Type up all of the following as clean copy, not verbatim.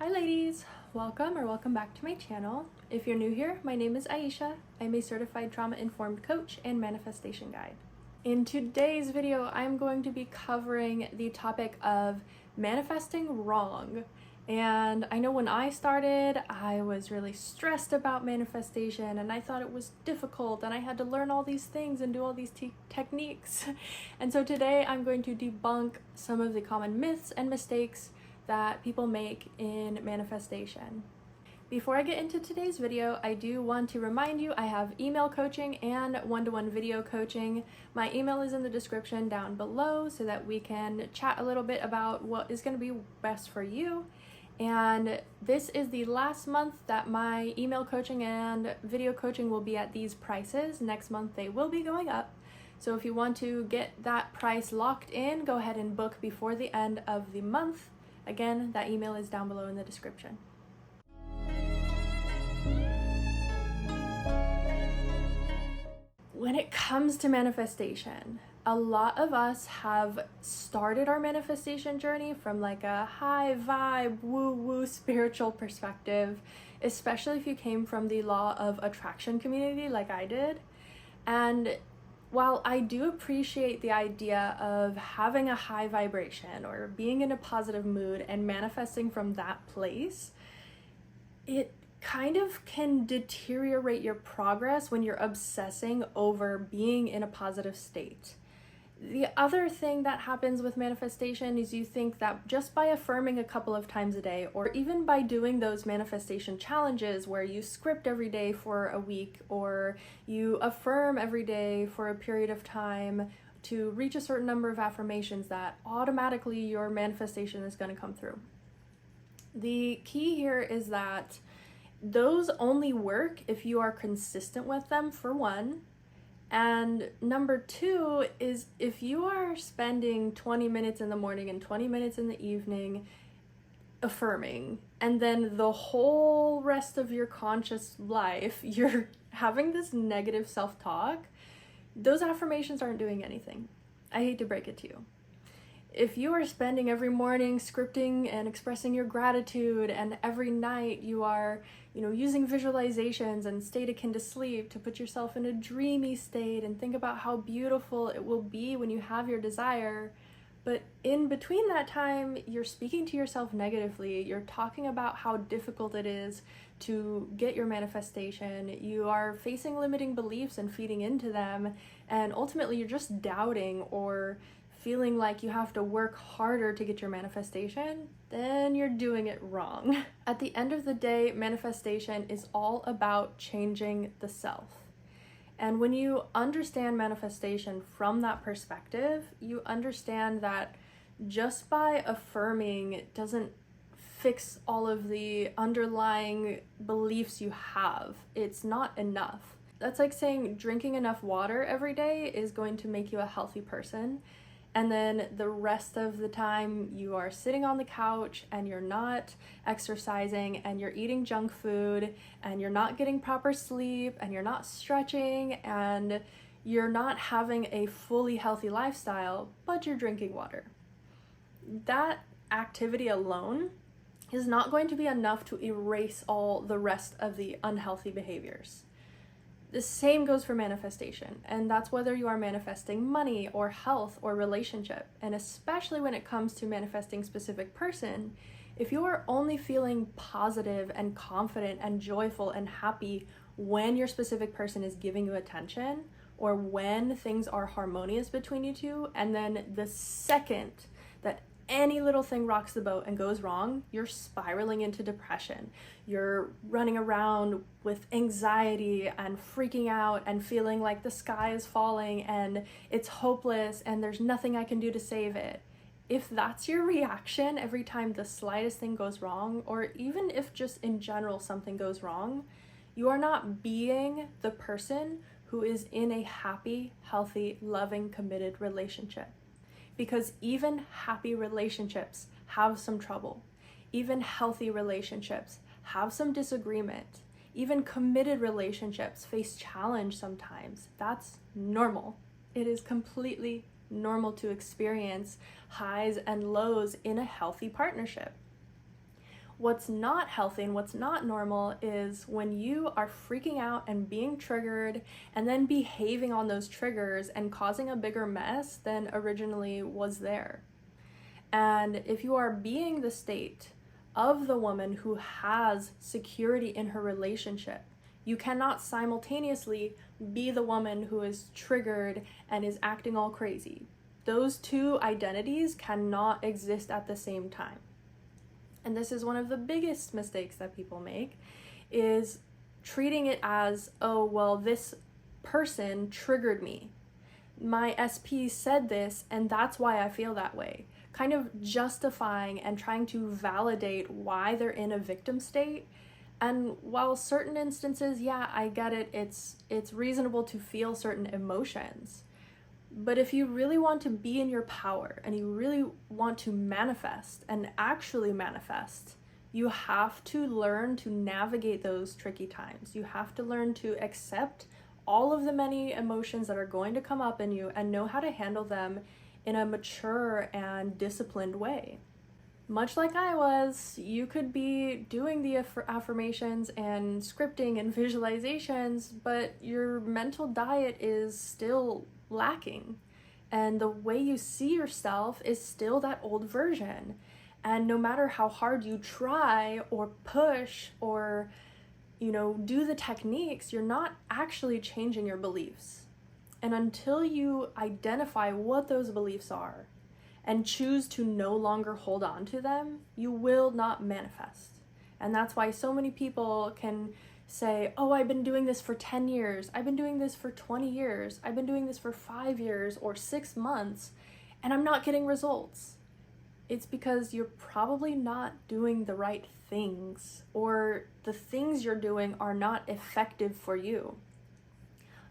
Hi ladies, welcome back to my channel. If you're new here, my name is Aisha. I'm a certified trauma-informed coach and manifestation guide. In today's video, I'm going to be covering the topic of manifesting wrong. And I know when I started, I was really stressed about manifestation and I thought it was difficult and I had to learn all these things and do all these techniques. And so today I'm going to debunk some of the common myths and mistakes that people make in manifestation. Before I get into today's video, I do want to remind you I have email coaching and one-to-one video coaching. My email is in the description down below so that we can chat a little bit about what is going to be best for you. And this is the last month that my email coaching and video coaching will be at these prices. Next month they will be going up. So if you want to get that price locked in, go ahead and book before the end of the month. Again, that email is down below in the description. When it comes to manifestation, a lot of us have started our manifestation journey from like a high vibe, woo-woo spiritual perspective, especially if you came from the law of attraction community like I did. And while I do appreciate the idea of having a high vibration or being in a positive mood and manifesting from that place, it kind of can deteriorate your progress when you're obsessing over being in a positive state. The other thing that happens with manifestation is you think that just by affirming a couple of times a day, or even by doing those manifestation challenges where you script every day for a week, or you affirm every day for a period of time to reach a certain number of affirmations, that automatically your manifestation is going to come through. The key here is that those only work if you are consistent with them, for one. And number two is if you are spending 20 minutes in the morning and 20 minutes in the evening affirming, and then the whole rest of your conscious life you're having this negative self-talk, those affirmations aren't doing anything. I hate to break it to you. If you are spending every morning scripting and expressing your gratitude, and every night you are, using visualizations and state akin to sleep to put yourself in a dreamy state and think about how beautiful it will be when you have your desire, but in between that time, you're speaking to yourself negatively, you're talking about how difficult it is to get your manifestation, you are facing limiting beliefs and feeding into them, and ultimately you're just doubting or feeling like you have to work harder to get your manifestation, then you're doing it wrong. At the end of the day, manifestation is all about changing the self. And when you understand manifestation from that perspective, you understand that just by affirming doesn't fix all of the underlying beliefs you have. It's not enough. That's like saying drinking enough water every day is going to make you a healthy person. And then the rest of the time you are sitting on the couch and you're not exercising and you're eating junk food and you're not getting proper sleep and you're not stretching and you're not having a fully healthy lifestyle, but you're drinking water. That activity alone is not going to be enough to erase all the rest of the unhealthy behaviors. The same goes for manifestation, and that's whether you are manifesting money or health or relationship. And especially when it comes to manifesting specific person, if you are only feeling positive and confident and joyful and happy when your specific person is giving you attention, or when things are harmonious between you two, and then the second that any little thing rocks the boat and goes wrong, you're spiraling into depression. You're running around with anxiety and freaking out and feeling like the sky is falling and it's hopeless and there's nothing I can do to save it. If that's your reaction every time the slightest thing goes wrong, or even if just in general something goes wrong, you are not being the person who is in a happy, healthy, loving, committed relationship. Because even happy relationships have some trouble. Even healthy relationships have some disagreement. Even committed relationships face challenge sometimes. That's normal. It is completely normal to experience highs and lows in a healthy partnership. What's not healthy and what's not normal is when you are freaking out and being triggered and then behaving on those triggers and causing a bigger mess than originally was there. And if you are being the state of the woman who has security in her relationship, you cannot simultaneously be the woman who is triggered and is acting all crazy. Those two identities cannot exist at the same time. And this is one of the biggest mistakes that people make, is treating it as, oh, well, this person triggered me. My SP said this, and that's why I feel that way. Kind of justifying and trying to validate why they're in a victim state. And while certain instances, yeah, I get it, it's reasonable to feel certain emotions. But if you really want to be in your power and you really want to manifest and actually manifest, you have to learn to navigate those tricky times. You have to learn to accept all of the many emotions that are going to come up in you and know how to handle them in a mature and disciplined way. Much like I was, you could be doing the affirmations and scripting and visualizations, but your mental diet is still lacking. And the way you see yourself is still that old version. And no matter how hard you try or push or, do the techniques, you're not actually changing your beliefs. And until you identify what those beliefs are and choose to no longer hold on to them, you will not manifest. And that's why so many people can say, oh, I've been doing this for 10 years, I've been doing this for 20 years, I've been doing this for 5 years or 6 months, and I'm not getting results. It's because you're probably not doing the right things, or the things you're doing are not effective for you.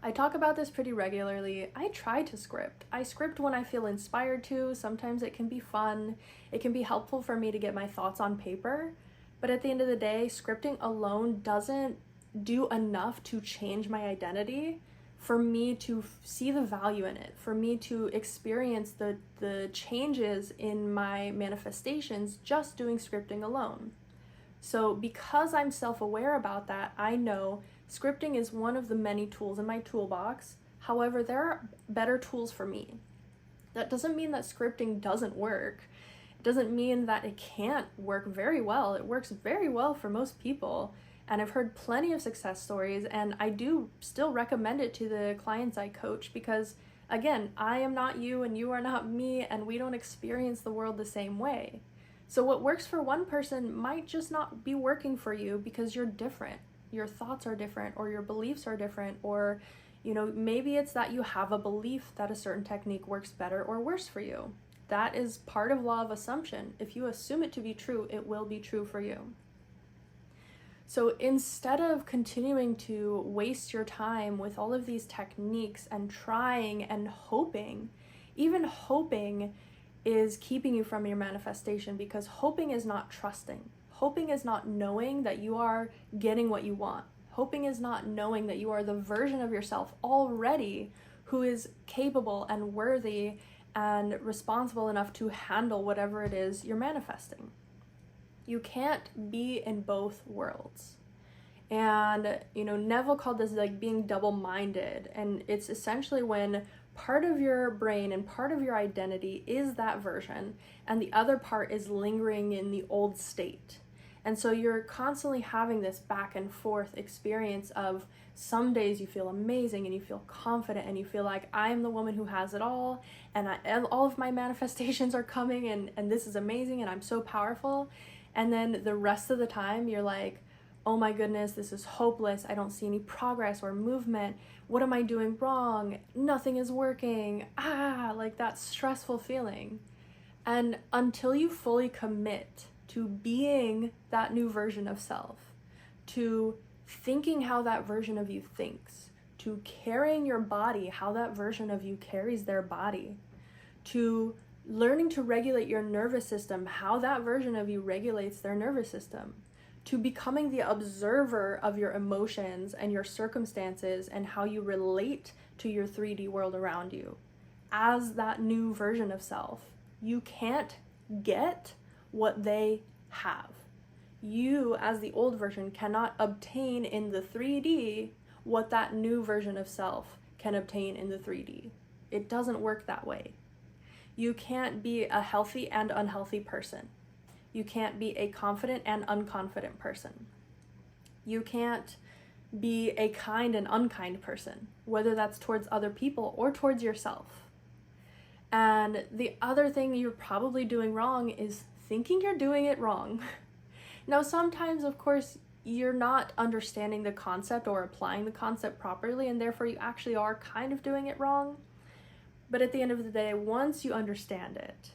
I talk about this pretty regularly. I try to script. I script when I feel inspired to. Sometimes it can be fun. It can be helpful for me to get my thoughts on paper. But at the end of the day, scripting alone doesn't do enough to change my identity for me to see the value in it, for me to experience the changes in my manifestations just doing scripting alone. So because I'm self-aware about that, I know scripting is one of the many tools in my toolbox. However, there are better tools for me. That doesn't mean that scripting doesn't work. It doesn't mean that it can't work very well. It works very well for most people. And I've heard plenty of success stories, and I do still recommend it to the clients I coach because, again, I am not you and you are not me, and we don't experience the world the same way. So what works for one person might just not be working for you because you're different. Your thoughts are different, or your beliefs are different, or maybe it's that you have a belief that a certain technique works better or worse for you. That is part of law of assumption. If you assume it to be true, it will be true for you. So instead of continuing to waste your time with all of these techniques and trying and hoping, even hoping is keeping you from your manifestation, because hoping is not trusting. Hoping is not knowing that you are getting what you want. Hoping is not knowing that you are the version of yourself already who is capable and worthy and responsible enough to handle whatever it is you're manifesting. You can't be in both worlds. And, Neville called this like being double-minded. And it's essentially when part of your brain and part of your identity is that version, and the other part is lingering in the old state. And so you're constantly having this back and forth experience of some days you feel amazing and you feel confident and you feel like I am the woman who has it all, and all of my manifestations are coming and this is amazing and I'm so powerful. And then the rest of the time you're like, oh my goodness, this is hopeless. I don't see any progress or movement. What am I doing wrong? Nothing is working. Like that stressful feeling. And until you fully commit to being that new version of self, to thinking how that version of you thinks, to carrying your body how that version of you carries their body, to learning to regulate your nervous system how that version of you regulates their nervous system, to becoming the observer of your emotions and your circumstances and how you relate to your 3D world around you as that new version of self. You can't get what they have. You, as the old version, cannot obtain in the 3D what that new version of self can obtain in the 3D. It doesn't work that way. You can't be a healthy and unhealthy person. You can't be a confident and unconfident person. You can't be a kind and unkind person, whether that's towards other people or towards yourself. And the other thing you're probably doing wrong is thinking you're doing it wrong. Now, sometimes, of course, you're not understanding the concept or applying the concept properly, and therefore you actually are kind of doing it wrong. But at the end of the day, once you understand it,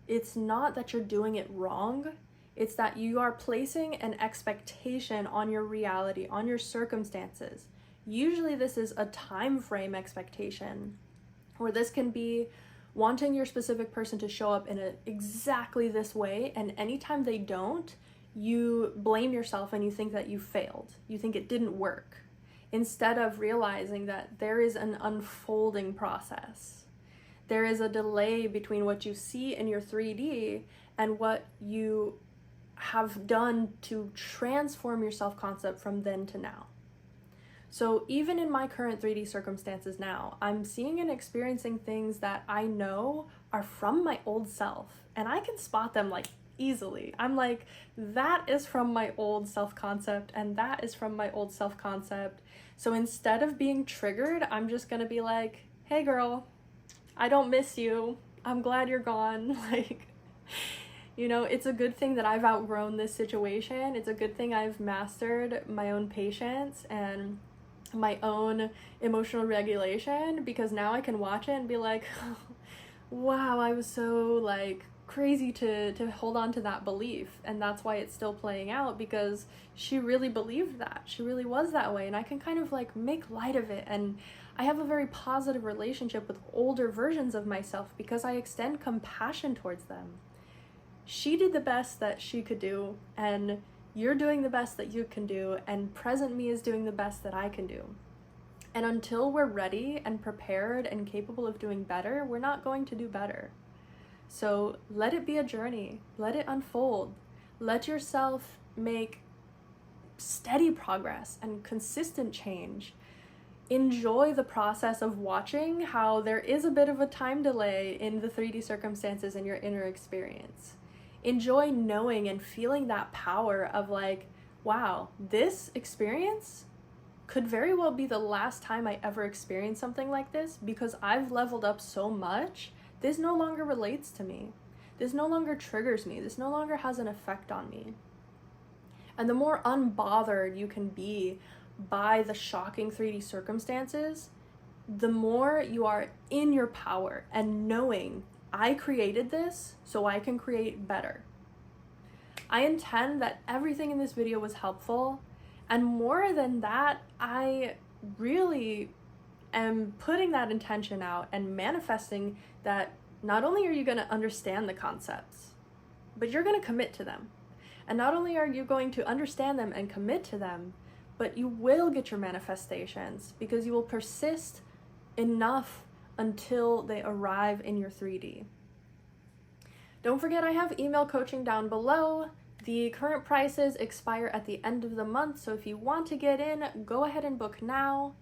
it's not that you're doing it wrong, it's that you are placing an expectation on your reality, on your circumstances. Usually this is a time frame expectation, or this can be wanting your specific person to show up in exactly this way, and anytime they don't, you blame yourself and you think that you failed. You think it didn't work, instead of realizing that there is an unfolding process. There is a delay between what you see in your 3D and what you have done to transform your self-concept from then to now. So even in my current 3D circumstances now, I'm seeing and experiencing things that I know are from my old self, and I can spot them like easily. I'm like, that is from my old self-concept and that is from my old self-concept. So instead of being triggered, I'm just gonna be like, hey girl, I don't miss you. I'm glad you're gone. Like, you know, it's a good thing that I've outgrown this situation. It's a good thing I've mastered my own patience and my own emotional regulation, because now I can watch it and be like, wow, I was so like crazy to hold on to that belief, and that's why it's still playing out, because she really believed that. She really was that way, and I can kind of like make light of it, and I have a very positive relationship with older versions of myself because I extend compassion towards them. She did the best that she could do, and you're doing the best that you can do, and present me is doing the best that I can do. And until we're ready and prepared and capable of doing better, we're not going to do better. So let it be a journey, let it unfold, let yourself make steady progress and consistent change. Enjoy the process of watching how there is a bit of a time delay in the 3D circumstances in your inner experience. Enjoy knowing and feeling that power of like, wow, this experience could very well be the last time I ever experience something like this, because I've leveled up so much. This no longer relates to me. This no longer triggers me. This no longer has an effect on me. And the more unbothered you can be by the shocking 3D circumstances, the more you are in your power and knowing, I created this so I can create better. I intend that everything in this video was helpful, and more than that, I really am putting that intention out and manifesting that not only are you going to understand the concepts, but you're going to commit to them. And not only are you going to understand them and commit to them, but you will get your manifestations, because you will persist enough until they arrive in your 3D. Don't forget, I have email coaching down below. The current prices expire at the end of the month, so if you want to get in, go ahead and book now.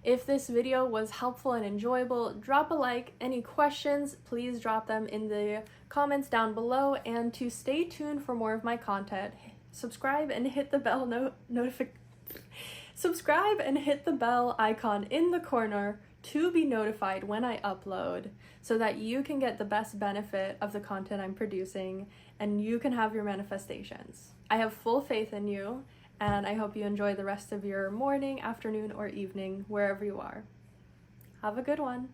If this video was helpful and enjoyable, drop a like. Any questions, please drop them in the comments down below. And to stay tuned for more of my content, subscribe and hit the bell subscribe and hit the bell icon in the corner to be notified when I upload, so that you can get the best benefit of the content I'm producing and you can have your manifestations. I have full faith in you, and I hope you enjoy the rest of your morning, afternoon, or evening, wherever you are. Have a good one.